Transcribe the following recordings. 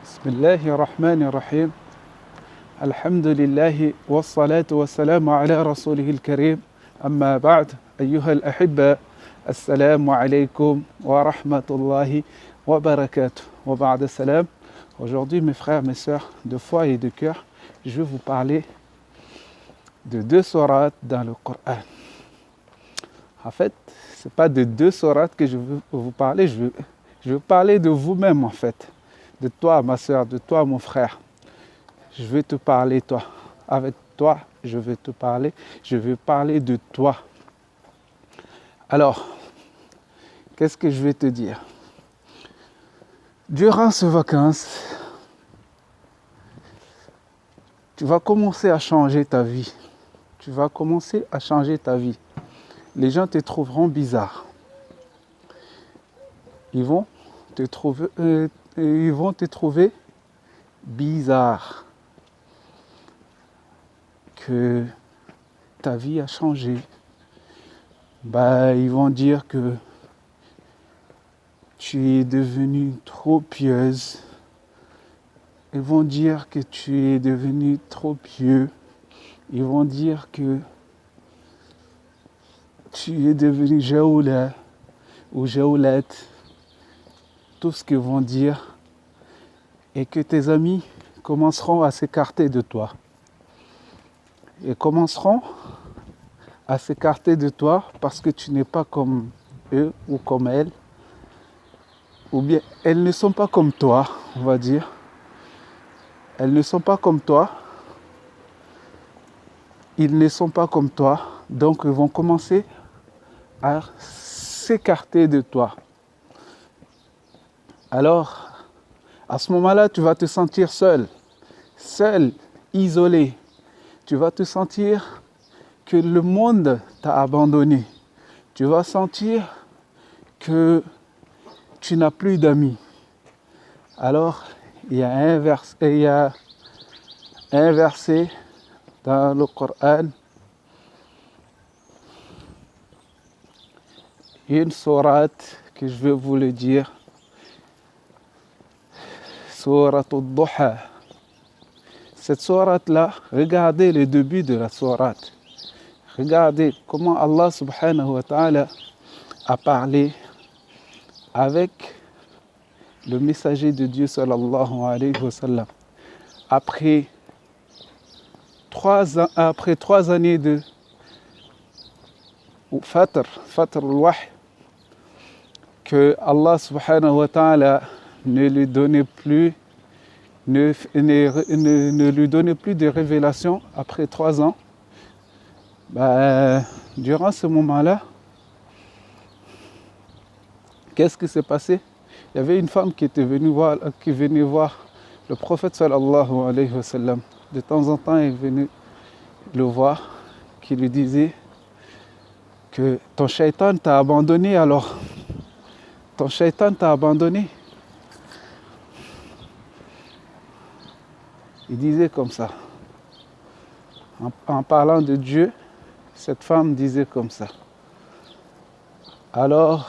بسم الله الرحمن الرحيم الحمد لله والصلاة والسلام على رسوله الكريم أما بعد أيها الأحبة السلام عليكم ورحمة الله وبركاته وبعد السلام. Aujourd'hui mes frères, mes sœurs de foi et de cœur, je vais vous parler de deux sourates dans le Coran. En fait, ce n'est pas de deux sourates que je veux vous parler, je veux parler de vous-même en fait. De toi ma sœur, de toi mon frère. Je veux te parler toi. Avec toi, je veux te parler. Je veux parler de toi. Alors, qu'est-ce que je vais te dire? Durant ces vacances, tu vas commencer à changer ta vie. Tu vas commencer à changer ta vie. Les gens te trouveront bizarre. Ils vont te trouver bizarre. Que ta vie a changé. Ils vont dire que tu es devenue trop pieuse. Ils vont dire que tu es devenu trop pieux. Ils vont dire que tu es devenu jaoula ou jaoulette. Tout ce qu'ils vont dire, et que tes amis commenceront à s'écarter de toi. Et commenceront à s'écarter de toi parce que tu n'es pas comme eux ou comme elles. Ou bien elles ne sont pas comme toi, on va dire. Elles ne sont pas comme toi. Ils ne sont pas comme toi. Donc ils vont commencer à s'écarter de toi. Alors, à ce moment-là, tu vas te sentir seul, isolé. Tu vas te sentir que le monde t'a abandonné. Tu vas sentir que tu n'as plus d'amis. Alors, il y a un verset dans le Coran, une sourate que je vais vous le dire. Sourate al-Duha. Cette sourate-là, regardez le début de la sourate. Regardez comment Allah subhanahu wa ta'ala a parlé avec le messager de Dieu sallallahu alayhi wa sallam. Après 3 années de Fatr al-Wahy, que Allah subhanahu wa ta'ala ne lui donnait plus de révélation après 3 ans. Durant ce moment-là, qu'est-ce qui s'est passé? Il y avait une femme qui venait voir le prophète sallallahu alayhi wa sallam. De temps en temps, elle venait le voir, qui lui disait que ton shaitan t'a abandonné alors. Ton shaitan t'a abandonné. Il disait comme ça. En parlant de Dieu, cette femme disait comme ça. Alors,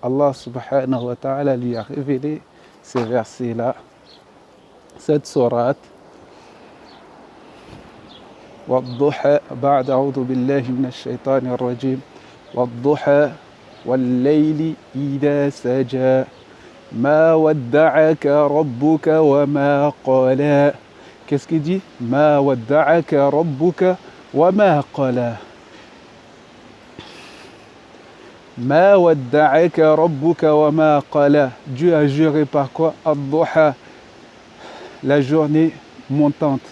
Allah subhanahu wa ta'ala lui a révélé ces versets-là, cette sourate. وَالضُّحَى بَعْدَ أَعُوذُ بِاللَّهِ مِنَ الشَّيْطَانِ الرَّجِيمِ وَالضُّحَى وَاللَّيْلِ إِذَا سَجَى ما ودعك ربك وما قلى. Qu'est-ce qu'il dit? ما ودعك ربك وما قلى. ما ودعك ربك وما قلى. Dieu a juré par quoi? Ad-Duha, la journée montante.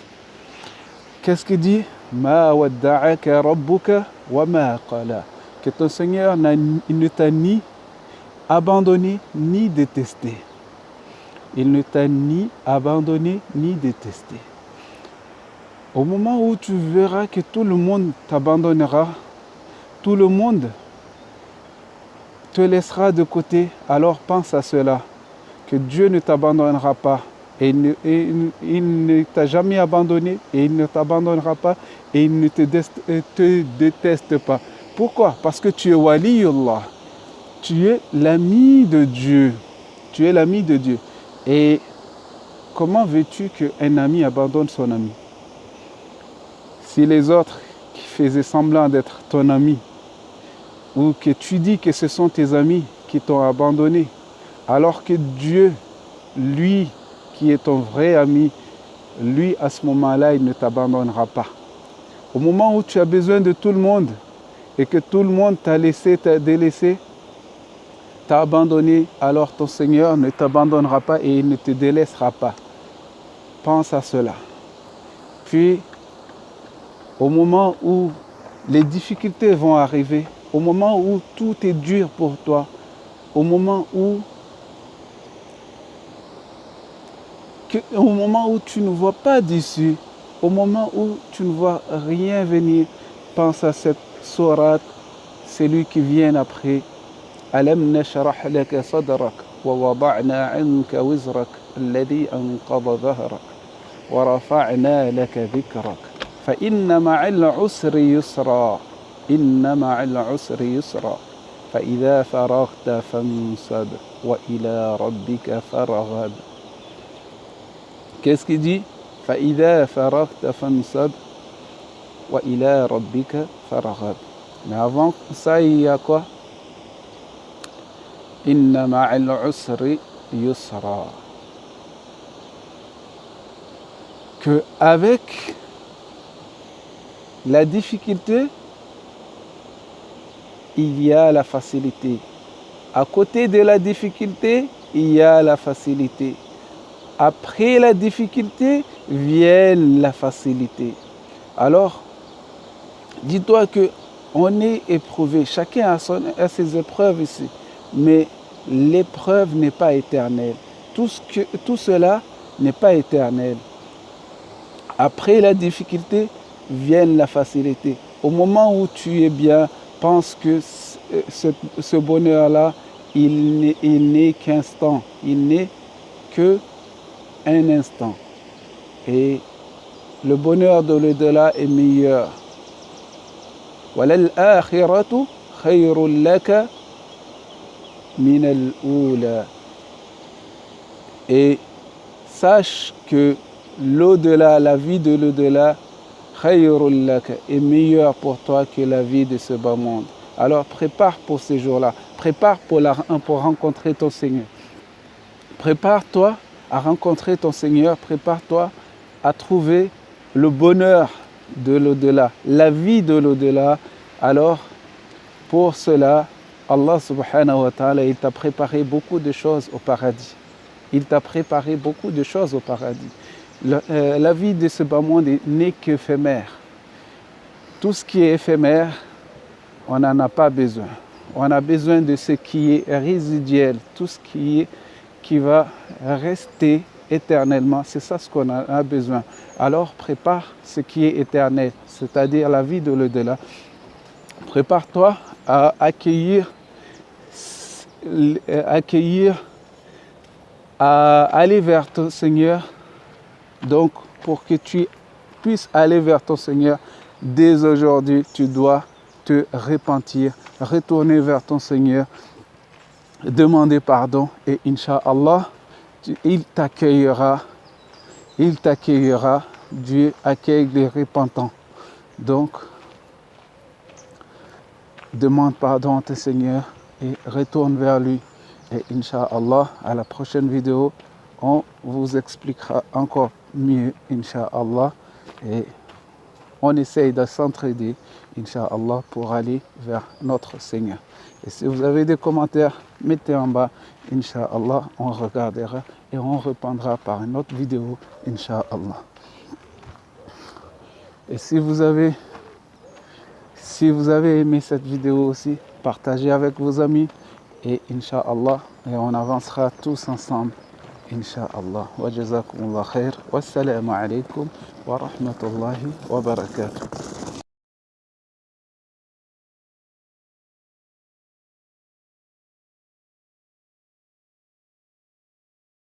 Qu'est-ce qu'il dit? ما ودعك ربك وما قلى. Que ton Seigneur il ne t'a ni abandonné ni détesté. Il ne t'a ni abandonné ni détesté. Au moment où tu verras que tout le monde t'abandonnera, tout le monde te laissera de côté, alors pense à cela, que Dieu ne t'abandonnera pas. Et il ne t'a jamais abandonné, et il ne t'abandonnera pas, et il ne te déteste pas. Pourquoi? Parce que tu es waliyullah. Tu es l'ami de Dieu. Tu es l'ami de Dieu. Et comment veux-tu qu'un ami abandonne son ami? Si les autres qui faisaient semblant d'être ton ami, ou que tu dis que ce sont tes amis qui t'ont abandonné, alors que Dieu, lui, qui est ton vrai ami, lui, à ce moment-là, il ne t'abandonnera pas. Au moment où tu as besoin de tout le monde et que tout le monde t'a laissé, t'a délaissé, t'a abandonné, alors ton Seigneur ne t'abandonnera pas et il ne te délaissera pas. Pense à cela. Puis, au moment où les difficultés vont arriver, au moment où tout est dur pour toi, au moment où tu ne vois pas d'issue, au moment où tu ne vois rien venir, pense à cette sourate, celui qui vient après. Alam nashrah laka sadrak wa wada'na 'anka wizrak alladhi anqadha dhahrak wa rafa'na laka dhikrak fa inna ma'al 'usri yusra inna ma'al 'usri yusra fa idha faraghta fansab wa ila rabbika farghab. Qu'est-ce qu'il dit? فَإِذَا فَرَغْتَ فَانْصَبْ وَإِلَى رَبِّكَ فَارْغَب. Mais avant ça, il y a quoi? إِنَّ مَعَ الْعُسْرِ يُسْرًا. Que avec la difficulté, il y a la facilité. À côté de la difficulté, il y a la facilité. Après la difficulté, vient la facilité. Alors, dis-toi qu'on est éprouvé. Chacun a ses épreuves ici. Mais l'épreuve n'est pas éternelle. Tout cela n'est pas éternel. Après la difficulté, vient la facilité. Au moment où tu es bien, pense que ce bonheur-là, il n'est qu'instant. Il n'est que un instant. Et le bonheur de l'au-delà est meilleur. وَلَلْآخِرَةُ خَيْرٌ لَكَ مِنَ الْأُولَى. Et sache que l'au-delà, la vie de l'au-delà, خَيْرٌ لَكَ, est meilleure pour toi que la vie de ce bas monde. Alors prépare pour ces jours-là. Prépare pour rencontrer ton Seigneur. Prépare-toi à rencontrer ton Seigneur, prépare-toi à trouver le bonheur de l'au-delà, la vie de l'au-delà. Alors, pour cela, Allah subhanahu wa ta'ala, il t'a préparé beaucoup de choses au paradis. Il t'a préparé beaucoup de choses au paradis. La vie de ce bas monde n'est qu'éphémère. Tout ce qui est éphémère, on n'en a pas besoin. On a besoin de ce qui est résiduel, tout ce qui va rester éternellement. C'est ça ce qu'on a besoin. Alors prépare ce qui est éternel, c'est-à-dire la vie de l'au-delà. Prépare-toi à accueillir, à aller vers ton Seigneur. Donc, pour que tu puisses aller vers ton Seigneur, dès aujourd'hui, tu dois te repentir, retourner vers ton Seigneur, demander pardon et Inch'Allah, il t'accueillera. Dieu accueille les repentants. Donc, demande pardon à ton Seigneur et retourne vers lui. Et Inch'Allah, à la prochaine vidéo, on vous expliquera encore mieux, Inch'Allah. Et on essaye de s'entraider, Inch'Allah, pour aller vers notre Seigneur. Et si vous avez des commentaires, mettez en bas, Inch'Allah, on regardera et on répondra par une autre vidéo, Inch'Allah. Et si vous avez aimé cette vidéo aussi, partagez avec vos amis et Inch'Allah, et on avancera tous ensemble, Inch'Allah. Wa jazakumullah khair. Wassalamu alaikum wa rahmatullahi wa barakatuh.